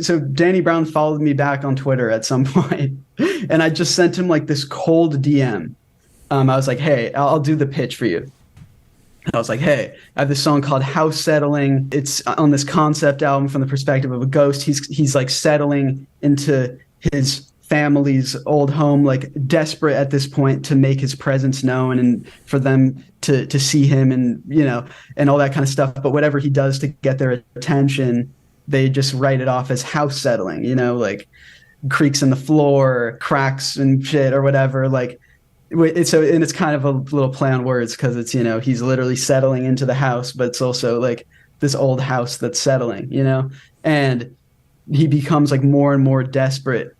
So Danny Brown followed me back on Twitter at some point, and I just sent him like this cold DM. I was like, hey, I'll do the pitch for you. I was like, hey, I have this song called House Settling. It's on this concept album from the perspective of a ghost. He's like settling into his family's old home, like desperate at this point to make his presence known and for them to see him and, you know, and all that kind of stuff. But whatever he does to get their attention, they just write it off as house settling, you know, like creaks in the floor, cracks and shit or whatever. Like, it's kind of a little play on words because it's, you know, he's literally settling into the house, but it's also like this old house that's settling, you know, and he becomes like more and more desperate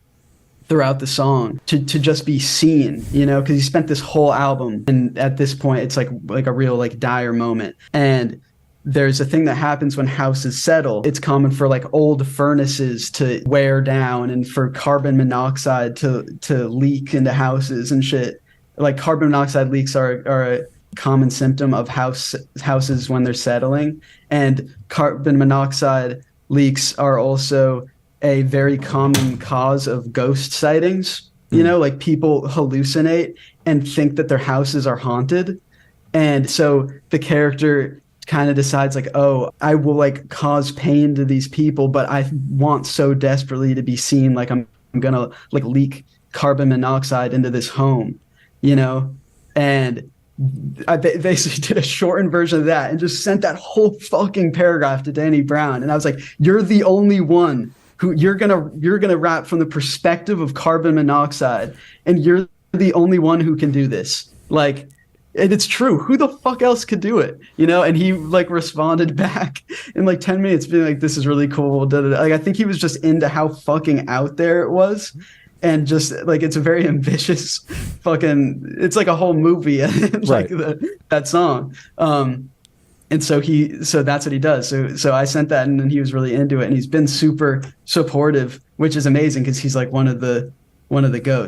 throughout the song to just be seen, you know, because he spent this whole album, and at this point it's like a real like dire moment. And there's a thing that happens when houses settle. It's common for like old furnaces to wear down and for carbon monoxide to leak into houses and shit. Like carbon monoxide leaks are a common symptom of houses when they're settling, and carbon monoxide leaks are also a very common cause of ghost sightings. You know, like people hallucinate and think that their houses are haunted, and so the character kind of decides like, oh, I will like cause pain to these people, but I want so desperately to be seen, like I'm gonna like leak carbon monoxide into this home, you know. And I basically did a shortened version of that and just sent that whole fucking paragraph to Danny Brown, and I was like, you're the only one who you're gonna rap from the perspective of carbon monoxide, and you're the only one who can do this. Like, and it's true. Who the fuck else could do it? You know? And he like responded back in like 10 minutes being like, this is really cool. Da, da, da. Like, I think he was just into how fucking out there it was. And just like, it's a very ambitious fucking, it's like a whole movie. Like Right. that song. And so that's what he does. So I sent that, and then he was really into it, and he's been super supportive, which is amazing because he's like one of the goats.